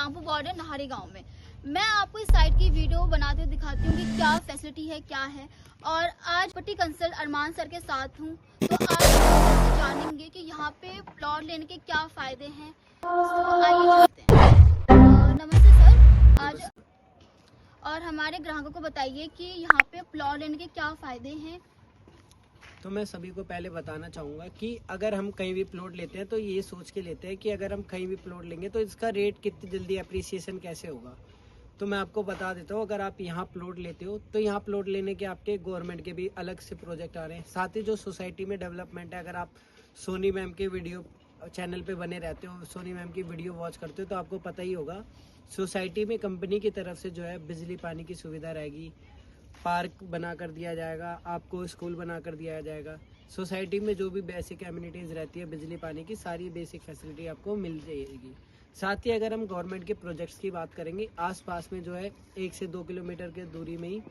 Rampur border Nahari गांव में। मैं आपको इस साइट की वीडियो बनाते हुए दिखाती हूँ कि क्या फैसिलिटी है, क्या है। और आज प्रॉपर्टी कंसल्टेंट अरमान सर के साथ हूँ, तो आज हम जानेंगे कि यहाँ पे प्लॉट लेने के क्या फायदे हैं। तो आइए चलते हैं। नमस्ते सर। आज और हमारे ग्राहकों को बताइए कि यहाँ पे प्लॉट लेने के क्या फायदे हैं। तो मैं सभी को पहले बताना चाहूँगा कि अगर हम कहीं भी प्लॉट लेते हैं तो ये सोच के लेते हैं कि अगर हम कहीं भी प्लॉट लेंगे तो इसका रेट कितनी जल्दी अप्रिसिएशन कैसे होगा। तो मैं आपको बता देता हूँ, अगर आप यहाँ प्लॉट लेते हो तो यहाँ प्लॉट लेने के आपके गवर्नमेंट के भी अलग से प्रोजेक्ट आ रहे हैं। साथ ही जो सोसाइटी में डेवलपमेंट है, अगर आप सोनी मैम के वीडियो चैनल पे बने रहते हो, सोनी मैम की वीडियो वॉच करते हो, तो आपको पता ही होगा सोसाइटी में कंपनी की तरफ से जो है बिजली पानी की सुविधा रहेगी, पार्क बना कर दिया जाएगा, आपको स्कूल बना कर दिया जाएगा। सोसाइटी में जो भी बेसिक एमिनिटीज़ रहती है बिजली पानी की, सारी बेसिक फैसिलिटी आपको मिल जाएगी। साथ ही अगर हम गवर्नमेंट के प्रोजेक्ट्स की बात करेंगे, आसपास में जो है 1 से 2 किलोमीटर के दूरी में ही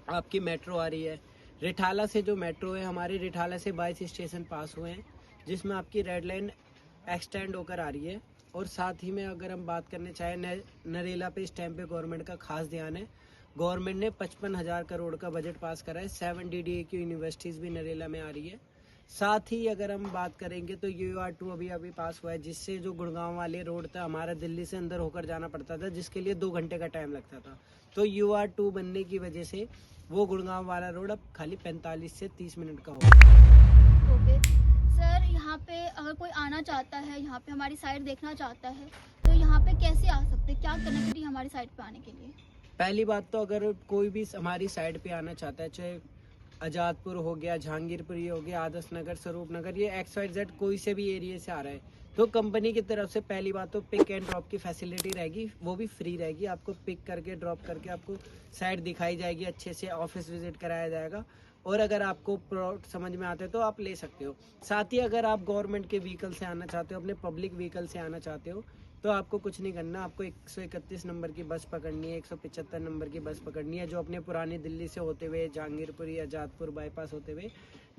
आपकी मेट्रो आ रही है। रिठाला से जो मेट्रो है, हमारे रिठाला से 22 स्टेशन पास हुए हैं, जिसमें आपकी रेड लाइन एक्सटेंड होकर आ रही है। और साथ ही में अगर हम बात करने चाहें नरेला पे, इस टाइम पे गवर्नमेंट का खास ध्यान है। गवर्नमेंट ने 55,000 करोड़ का बजट पास करा है। 7 DDA की यूनिवर्सिटीज़ भी नरेला में आ रही है। साथ ही अगर हम बात करेंगे तो UR2 अभी पास हुआ है, जिससे जो गुड़गांव वाले रोड था, हमारा दिल्ली से अंदर होकर जाना पड़ता था, जिसके लिए 2 घंटे का टाइम लगता था। तो UR2 बनने की वजह से वो गुड़गांव वाला रोड अब खाली 45 से 30 मिनट का होगा। ओके सर, यहाँ पे अगर कोई आना चाहता है, यहाँ पे हमारी साइट देखना चाहता है, तो यहाँ पे कैसे आ सकते हैं? क्या कनेक्टिविटी हमारी साइट पे आने के लिए? पहली बात तो अगर कोई भी हमारी साइड पे आना चाहता है, चाहे आज़ादपुर हो गया, जहांगीरपुरी हो गया, आदर्श नगर, स्वरूप नगर, ये XYZ कोई से भी एरिया से आ रहा है, तो कंपनी की तरफ से पहली बात तो पिक एंड ड्रॉप की फैसिलिटी रहेगी, वो भी फ्री रहेगी। आपको पिक करके ड्रॉप करके आपको साइट दिखाई जाएगी, अच्छे से ऑफिस विजिट कराया जाएगा। और अगर आपको प्लॉट समझ में आते हैं तो आप ले सकते हो। साथ ही अगर आप गवर्नमेंट के व्हीकल से आना चाहते हो, अपने पब्लिक व्हीकल से आना चाहते हो, तो आपको कुछ नहीं करना। आपको 131 नंबर की बस पकड़नी है, 175 नंबर की बस पकड़नी है, जो अपने पुरानी दिल्ली से होते हुए जहांगीरपुरी या आज़ादपुर बाईपास होते हुए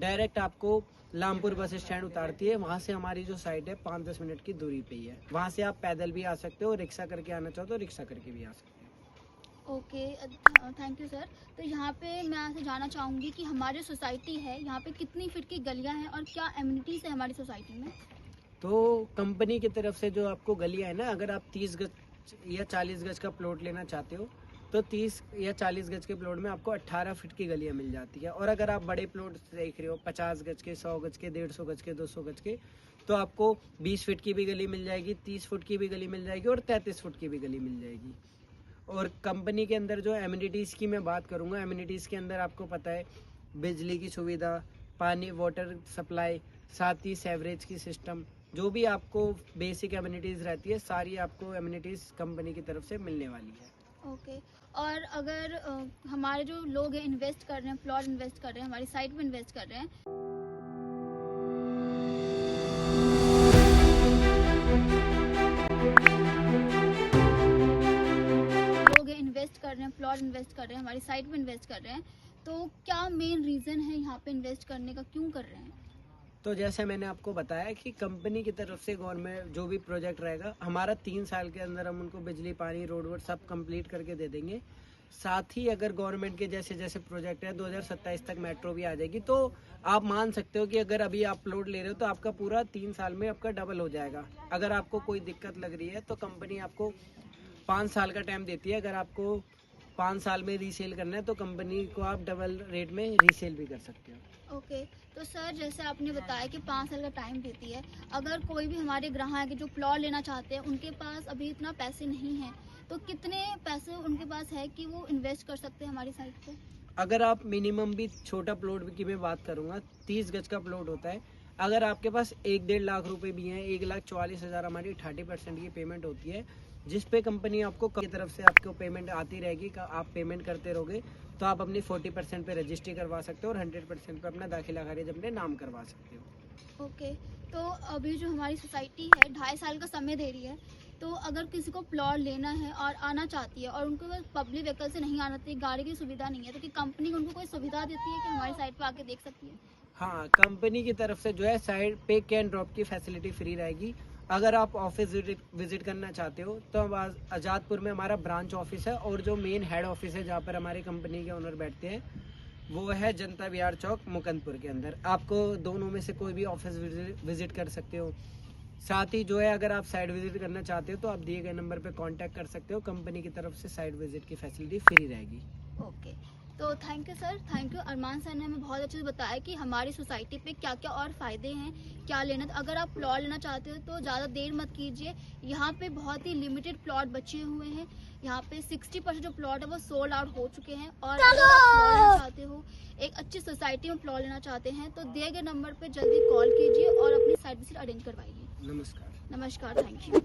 डायरेक्ट आपको लामपुर बस स्टैंड उतारती है। वहाँ से हमारी जो साइट है 5-10 मिनट की दूरी पे ही है। वहाँ से आप पैदल भी आ सकते हो, रिक्शा करके आना चाहो तो रिक्शा करके भी आ सकते हो। Okay, thank you sir. तो यहाँ पे मैं आपसे जानना चाहूँगी कि हमारी सोसाइटी है, यहाँ पे कितनी फीट की गलियाँ हैं और क्या एमिनिटीज़ है हमारी सोसाइटी में? तो कंपनी की तरफ से जो आपको गलियाँ है ना, अगर आप 30 गज या 40 गज का प्लॉट लेना चाहते हो तो 30 या 40 गज के प्लॉट में आपको 18 फीट की गलियाँ मिल जाती है। और अगर आप बड़े प्लॉट देख रहे हो 50 गज के, 100 गज के, 150 गज के, 200 गज के, तो आपको 20 फीट की भी गली मिल जाएगी, 30 फुट की भी गली मिल जाएगी और 33 फुट की भी गली मिल जाएगी। और कंपनी के अंदर जो एमिनिटीज़ की मैं बात करूँगा, एमिनिटीज़ के अंदर आपको पता है बिजली की सुविधा, पानी, वाटर सप्लाई, साथ ही सेवरेज की सिस्टम, जो भी आपको बेसिक एमिनिटीज़ रहती है, सारी आपको एमिनिटीज़ कंपनी की तरफ से मिलने वाली है। ओके। और अगर हमारे जो लोग हैं इन्वेस्ट कर रहे हैं, प्लॉट इन्वेस्ट कर रहे हैं, हमारी साइट में इन्वेस्ट कर रहे हैं, प्लॉट इन्वेस्ट कर रहे हैं, हमारी साइट में इन्वेस्ट कर रहे हैं, तो क्या मेन रीज़न है यहाँ पे इन्वेस्ट करने का, क्यों कर रहे हैं? तो जैसे मैंने आपको बताया कि कंपनी की तरफ से गवर्नमेंट जो भी प्रोजेक्ट रहेगा, हमारा 3 साल के अंदर हम उनको बिजली, पानी, रोड वोड सब कंप्लीट करके दे देंगे। साथ ही अगर गवर्नमेंट के जैसे जैसे प्रोजेक्ट है, 2027 तक मेट्रो भी आ जाएगी, तो आप मान सकते हो कि अगर अभी आप प्लॉट ले रहे हो तो आपका पूरा 3 साल में आपका डबल हो जाएगा। अगर आपको कोई दिक्कत लग रही है तो कंपनी आपको 5 साल का टाइम देती है। अगर आपको 5 साल में रीसेल करना है तो कंपनी को आप डबल रेट में रीसेल भी कर सकते हो। ओके। तो सर, जैसे आपने बताया कि 5 साल का टाइम देती है, अगर कोई भी हमारे ग्राहक है जो प्लॉट लेना चाहते हैं, उनके पास अभी इतना पैसे नहीं है, तो कितने पैसे उनके पास है कि वो इन्वेस्ट कर सकते हैं हमारी साइट पे? अगर आप मिनिमम भी छोटा प्लॉट की मैं बात करूँगा, 30 गज का प्लॉट होता है। अगर आपके पास 1-1.5 लाख रुपए भी हैं, 1,44,000 हमारी 30% की पेमेंट होती है, जिस पे कंपनी आपको की तरफ से आपको पेमेंट आती रहेगी। आप पेमेंट करते रहोगे तो आप अपनी 40% पे रजिस्ट्री करवा सकते हो और 100% पे अपना दाखिला खारिज अपने नाम करवा सकते हो। ओके। तो अभी जो हमारी सोसाइटी है 2.5 साल का समय दे रही है, तो अगर किसी को प्लॉट लेना है और आना चाहती है और उनको पब्लिक व्हीकल से नहीं आना चाहिए, गाड़ी की सुविधा नहीं है, तो कि कंपनी उनको कोई सुविधा देती है कि हमारी साइट पर आके देख सकती है? हाँ, कंपनी की तरफ से जो है साइड पे कैन ड्रॉप की फैसिलिटी फ्री रहेगी। अगर आप ऑफिस विजिट करना चाहते हो तो आज़ादपुर में हमारा ब्रांच ऑफिस है, और जो मेन हेड ऑफिस है जहाँ पर हमारी कंपनी के ओनर बैठते हैं वो है जनता विहार चौक मुकंदपुर के अंदर। आपको दोनों में से कोई भी ऑफिस विजिट कर सकते हो। साथ ही जो है अगर आप साइट विजिट करना चाहते हो तो आप दिए गए नंबर पे कांटेक्ट कर सकते हो। कंपनी की तरफ से साइट विजिट की फैसिलिटी फ्री रहेगी। ओके, तो thank you sir, thank you. Arman sir ने हमें बहुत अच्छे से बताया कि हमारी सोसाइटी पे क्या क्या और फ़ायदे हैं, क्या लेना। तो अगर आप प्लॉट लेना चाहते हो तो ज़्यादा देर मत कीजिए। यहाँ पे बहुत ही लिमिटेड प्लॉट बचे हुए हैं। यहाँ पे 60% जो प्लॉट है वो सोल्ड आउट हो चुके हैं। और अगर आप प्लॉट लेना चाहते हो, एक अच्छी सोसाइटी में प्लॉट लेना चाहते हैं, तो दिए गए नंबर पर जल्दी कॉल कीजिए और अपनी साइट विजिट अरेंज करवाइए। नमस्कार। नमस्कार, थैंक यू।